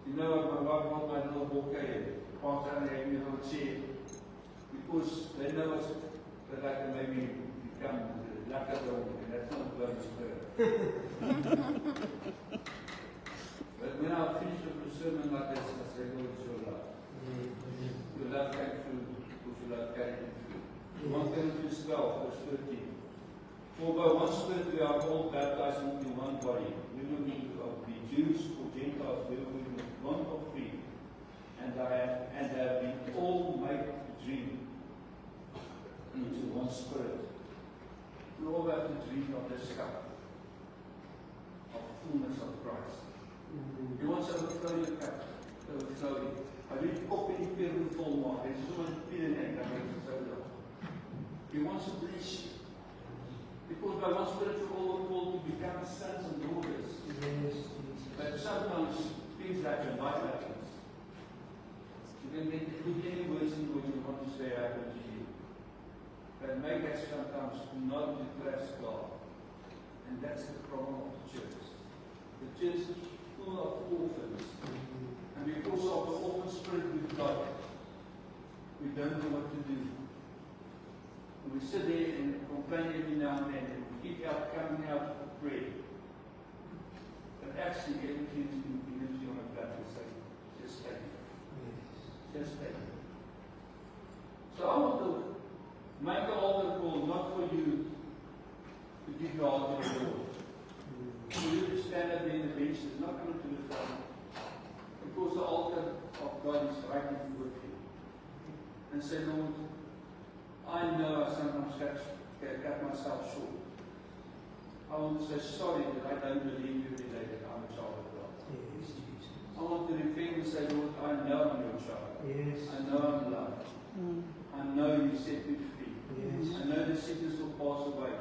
You know, my wife bought my little bouquet, passed out and gave me a little chair, because they know that I can maybe become the Lakadong, and that's not the Holy Spirit. But when I finished with the sermon like this, I said, Lord, it's your love. Your love came through, because your love carried me through. 1 Corinthians 12, verse 13. For by one Spirit we are all baptized into one body, whether we be Jews or Gentiles, whether we be bond or free, and have been all made to drink into one Spirit. We all have to drink of this cup of fullness of Christ. Jy want sy overvloei jou cup, sy overvloei. Hy weet op in die perel volmaak, hy is so in die perel, dan is het so daar. He wants to bless you. Because by one Spirit we're all called to become sons and daughters. Yes. But sometimes things happen, life happens. You can get any words in what you want to say happen to you. That make us sometimes not to trust God. And that's the problem of the church. The church is full of orphans. And because of the orphan spirit we've got, we don't know what to do. And we sit there and complain every now and then, and we keep coming out to pray. But actually, everything we live on a platform say, just take it. Just take it. So I want to make an altar call, not for you to give your heart to the Lord. For you to stand up there in the bench, is not coming to the front. Because the altar of God is right in with you. And say, Lord, I know I sometimes cut myself short. I want to say sorry that I don't believe every day that I'm a child of God. Yes, Jesus. I want to repent and say, Lord, I know I'm your child. Yes. I know I'm loved. I know you set me free. Yes. I know the sickness will pass away.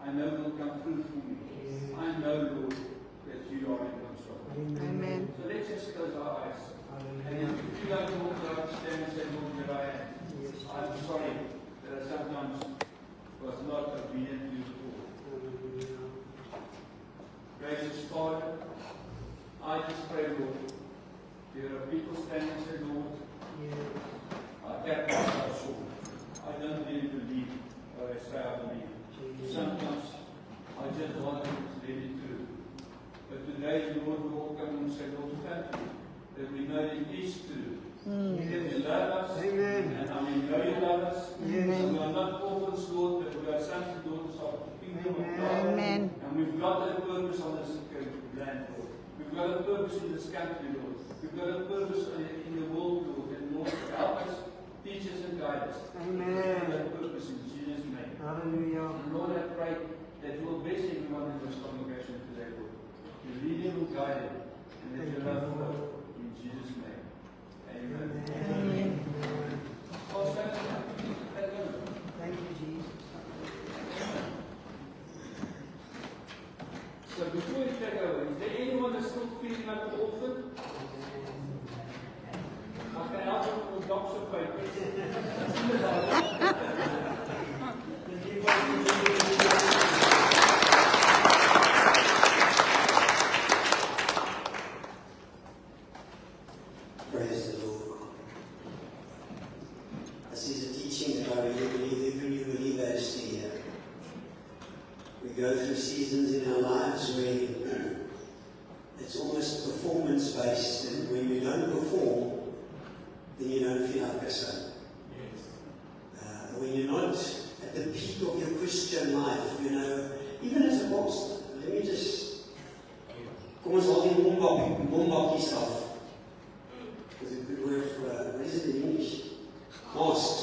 I know it will come through for me. Yes. I know, Lord, that you are in control. Amen. So let's just close our eyes. And Hallelujah. if you don't walk out, stand and say, Lord, here I am. Yes. I'm sorry that I sometimes was not obedient to your call. Hallelujah. Gracious Father, I just pray, Lord, there are people standing and say, Lord, Yes. I cut myself short. I don't really believe what I say I believe. Jesus. Sometimes I just want to let it through. But today, Lord, we all come and say, Lord, thank you that we know it is true. That you love us. Amen. And we know you love us. Yes. And we are not orphans, Lord, but we are sons and daughters of the kingdom of God. Amen. And we've got a purpose on this land, Lord. We've got a purpose in this country, Lord. We've got a purpose in the world, Lord. And Lord, help us, teach us and guide us. Amen. We have that purpose in Jesus' name. Hallelujah. And Lord, I pray that you will bless everyone in this congregation today, Lord. You lead them and guide them. And that you love them. In Jesus' name. Amen. Amen. Also, Thank you, Jesus. so before you take over, is there anyone that's still feeling like an orphan? I can help you with box of papers. Praise the Lord. This is a teaching that I really believe every new believer has to hear. We go through seasons in our lives where it's almost performance-based, and when you don't perform, then you don't feel like a son. When you're not at the peak of your Christian life, you know, even as a pastor, let me just, kom ons haal die bombakkies af. There's a good word for, what is it in English? Masks.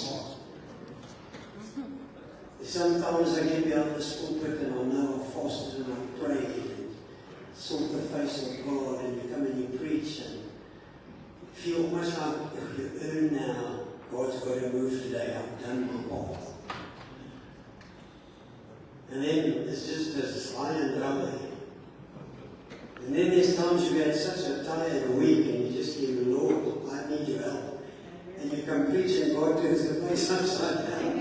Sometimes I get behind this pulpit and I know I've fasted and I've prayed and sought the face of God, and you come and you preach and you feel almost like if you earn now, God's got to move today, I've done my part. And then it's just this line and drama. And then there's times you've had such a tired week and you just give the Lord, I need your help. And you come preach and God turns the place upside down.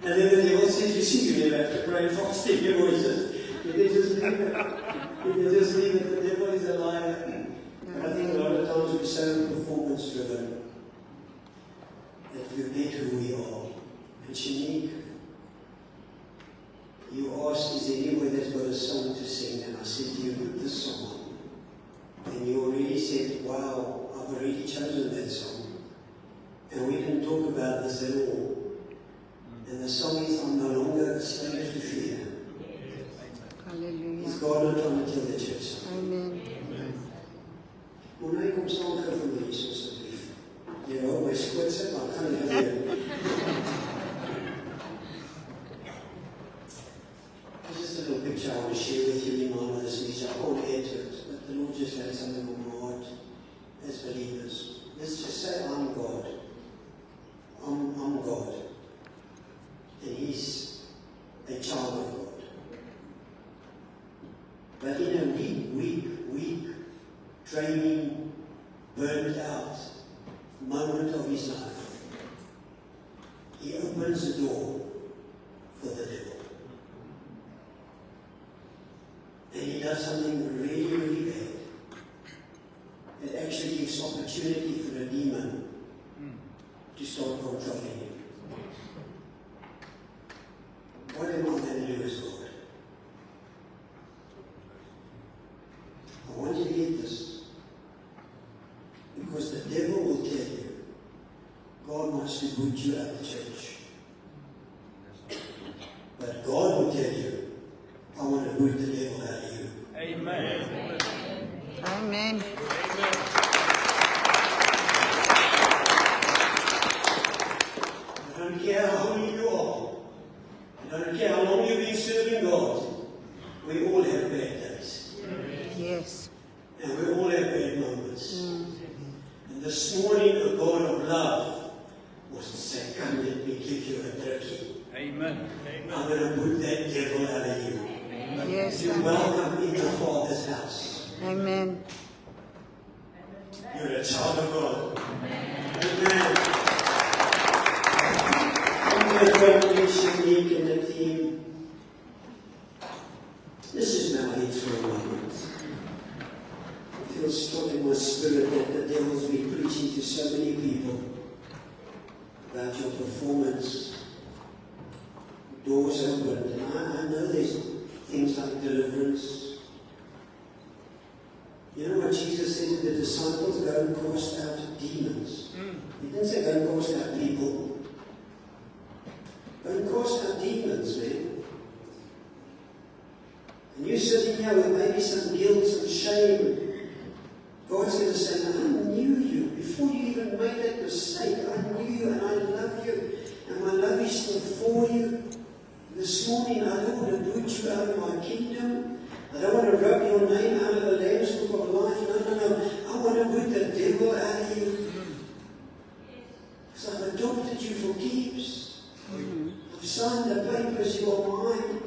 And then the devil says, you see, you never have to pray and fast in your voices. You can just leave it. You can just leave it. The devil is a liar. so performance driven that we forget who we are. It's unique. You asked, is there anyone that's got a song to sing? And I said to you, put this song on. And you already said, wow, I've already chosen that song. And we didn't talk about this at all. And the song is, I'm no longer a slave to fear. Hallelujah. Is God not trying to tell the church? Amen. Moet nou kom staan gou vir my hier asseblief. Jy hou my skoot sit, maar ek gaan nie weer. There's just a little picture I want to share with you in my this message. I won't add to it, but the Lord just had something on my heart as believers. Let's just say, I'm God. I'm God. And He's a child of God. But in a weak, draining, burned out moment of his life, he opens the door for the devil. And he does something really, really bad. It actually gives opportunity for a demon to start controlling him. What am I going to do as God? I want you to get this. Because the devil will tell you, God wants to boot you out of the church. But God will tell you, I want to boot the devil out of you. Amen. Amen. I don't care how holy you are. I don't care how long you've been serving God. We all have bad days. Yes. And we all have bad moments. And this morning, a God of love was to say, come, let me give you a turkey. Amen. I'm going to put that devil out of you. Yes. You're Amen. welcome in the Father's house. Amen. You're a child of God. Amen. I'm going to recognize unique in the team. This is now it for a moment. I feel strong in my spirit that the devil's been preaching to so many people about your performance. Doors opened. And I know there's things like deliverance. You know what Jesus said to the disciples? Go and cast out demons. He didn't say go and cast out people. Go and cast out demons, man. And you're sitting here with maybe some guilt, some shame. God's going to say, I knew you. Before you even made that mistake, I knew you and I love you. And my love is still for you. This morning, I don't want to boot you out of my kingdom. I don't want to rub your name out of the Lamb's Book of Life. No. I want to boot the devil out of you. Because I've adopted you for keeps. I've signed the papers, you are mine.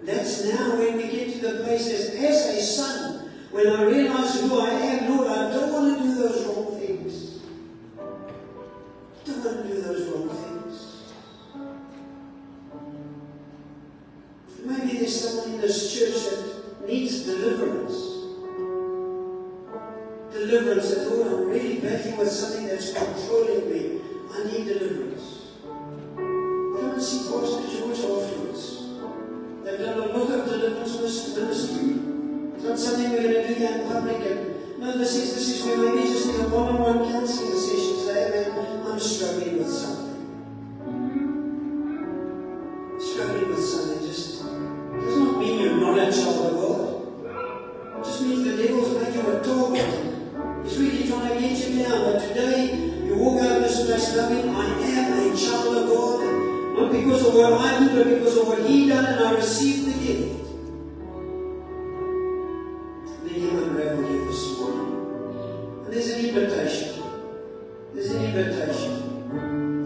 That's now when we get to the place as a son, when I realize who I am, Lord, I don't want to do those wrong things. I don't want to do those wrong things. Maybe there's someone in this church that needs deliverance. Deliverance, that Lord, I'm really battling with something that's controlling me. I need deliverance. Come and see Pastor George afterwards. They've done a lot of deliverance ministry. It's not something we're going to do here in public. And no, this is where maybe just in a one-on-one counseling session say, man, I'm struggling with something. Struggling with something just does not mean you're not a child of God. It just means the devil's making you a target. He's really trying to get you down. But today, you walk out of this place knowing I am a child of God. Not because of what I do, but because of what He done, and I received the gift. Let Him unravel you this morning. And there's an invitation. There's an invitation.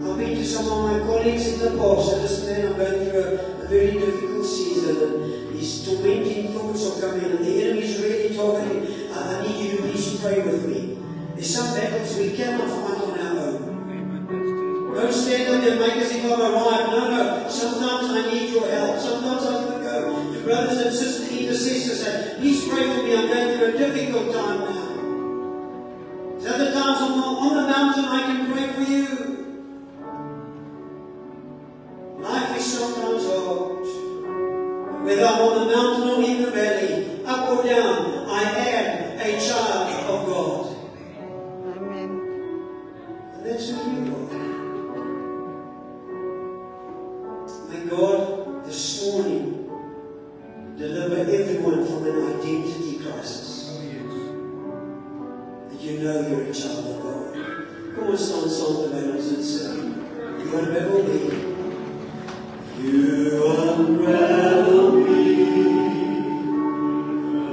I've been to some of my colleagues in the past, and this man, I'm going through a very difficult season, and these tormenting thoughts are coming, and the enemy's really targeting. I need you to please pray with me. There's some battles we cannot fight on our own. Don't stand up and make as if I'm arrived. No. Sometimes I need your help. Sometimes I have to go to brothers and sisters, intercessors, and please pray for me. I'm going through a difficult time now. sometimes on the mountain I can pray for you. Life is sometimes hard. Whether I'm on the mountain or in the valley, up or down, I am a child of God. Amen. And that's who you are. May God this morning deliver everyone from an identity crisis. That you know you're a child of God. Come on, stand songs and sing. You unravel me. You unravel me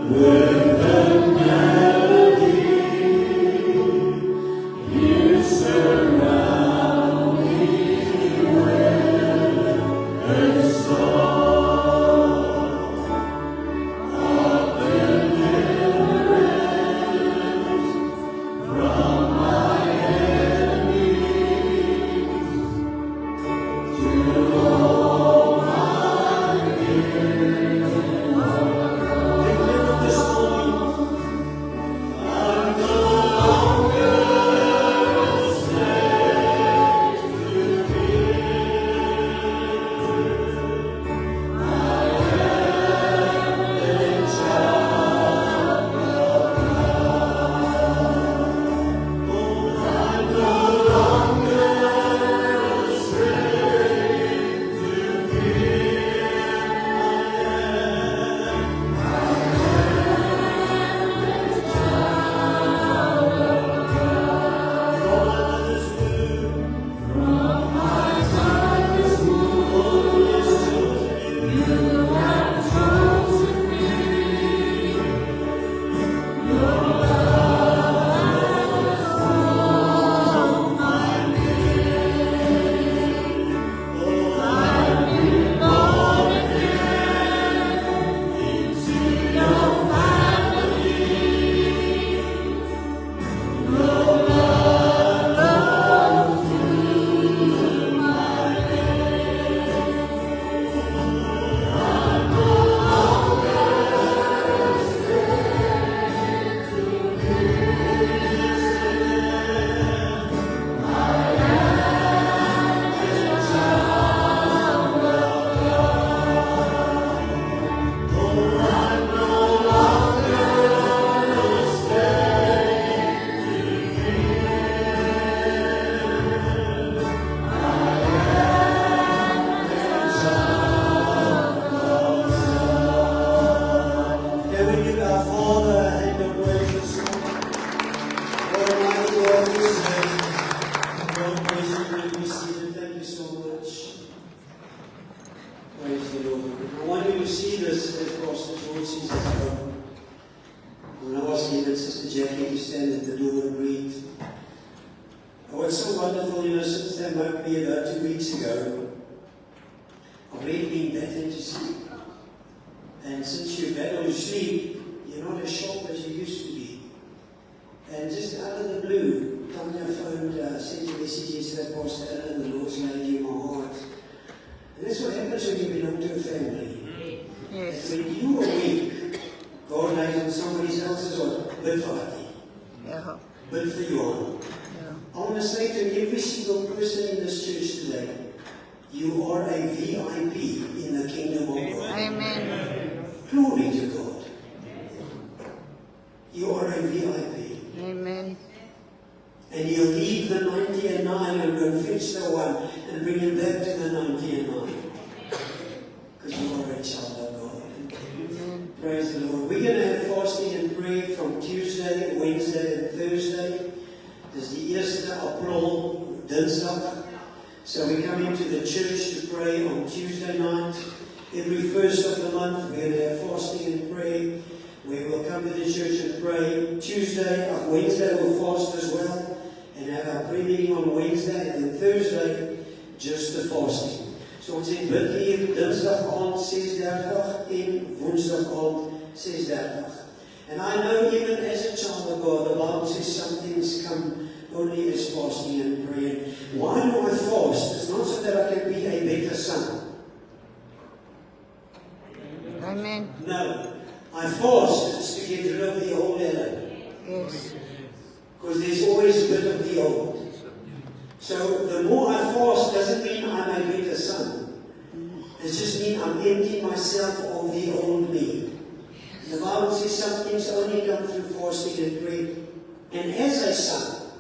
with a melody. You surround me with a song of deliverance from my enemies. To all my fears. Remember this morning. I'm no longer a slave to fear. I am a child of God. Oh, I'm no longer a slave to fear. Can we give our Father a hand of praise this morning? What a mighty God we serve. God, praise you and be seated. Thank you so much. Praise the Lord. I want you to see this as Pastor George sees us go. When I asked even Sister Jackie to stand at the door and read. Oh, it's so wonderful, since they woke me about 2 weeks ago, I've really been battling to sleep. And since you battle to sleep, you're not as sharp as you used to be. And just out of the blue, Tanya phoned, sent a message that Pastor Alan, the Lord's laid you in my heart. And that's what happens when you belong to a family. Yes. That when you are weak, God lays on somebody else's heart, bid for Hati, Yeah. bid for Johan. Yeah. I want to say to every single person in this church today, you are a VIP in the kingdom of God. Amen. Glory to God. You are a VIP. Amen. And you'll leave the 90 and 9 and go fetch the one and bring him back to the 90 and 9. Because you are a child of God. Amen. Praise the Lord. We're going to have fasting and prayer from Tuesday, Wednesday and Thursday. Dis die 1 April, Dinsdag. So we come into the church to pray on Tuesday night. Every first of the month, we're going to have fasting and prayer. We will come to the church and pray. Wednesday we'll fast as well. And have our prayer meeting on Wednesday. And then Thursday, just the fasting. So ons het bid hier Dinsdag aand 6:30 en Woensdag aand 6:30. And I know even as a child of God, the Bible says some things come only as fasting and prayer. Why do I fast? It's not so that I can be a better son. Amen. No. I fast it's to get rid of the old Ellen. Yes. Because there's always a bit of the old. So the more I fast doesn't mean I may get a son. It just means I'm emptying myself of the old me. The Bible says some things only come through fasting and prayer. And as a son,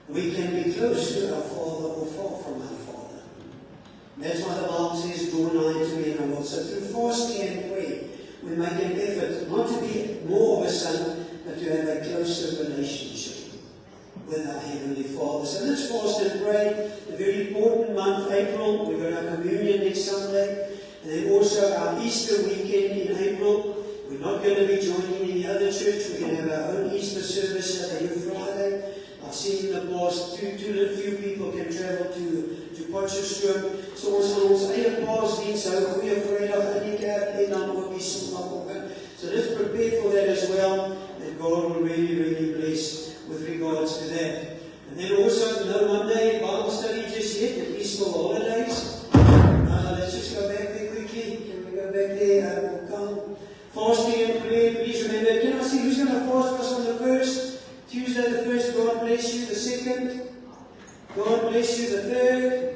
we can be close to our Father or far from our Father. That's why the Bible says, draw nigh to me and I will. So through fasting and prayer, we make an effort not to be more of a son, but to have a closer relationship with our Heavenly Father. So let's fast and pray. A very important month, April. We've got our communion next Sunday. And then also our Easter weekend in April. We're not going to be joining any other church. We're going to have our own Easter service at a Good Friday. I've seen in the past, few people can travel to Potchefstroom. So ons eie paasdiens hou goeie Vrydag in die kerk en dan ook die Sondagoggend. So let's prepare for that as well. And God will really, really bless with regards to that. And then also, no Monday Bible study just yet, at Easter holidays. Let's just go back there quickly. Can we go back there? We'll come. Fasting and prayer, please remember. Can I see who's going to fast for us on the 1st? Tuesday the 1st, God bless you. The 2nd, God bless you. The 3rd,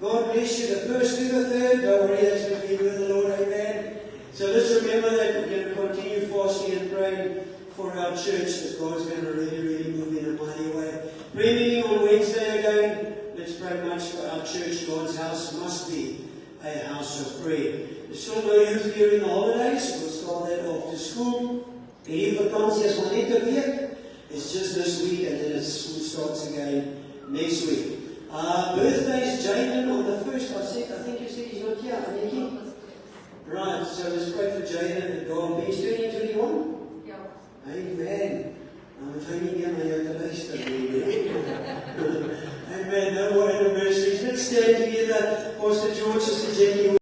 God bless you. The 1st to the 3rd, don't worry, that's going to be with the Lord, amen. So let's remember that we're going to continue fasting and praying for our church, that God's going to really, really move in a mighty way. Prayer meeting on Wednesday again. Let's pray much for our church. God's house must be a house of prayer. There's still no youth here in the holidays. We'll start that off to school. Hierdie vakansie is maar net 'n week. It's just this week and then school starts again next week. Birthdays, Jaden on the 1st. I think you said he's not here, Nikki? Right, so let's pray for Jaden and God. He's turning 21? Yeah. Amen. I'm trying to get my young luister.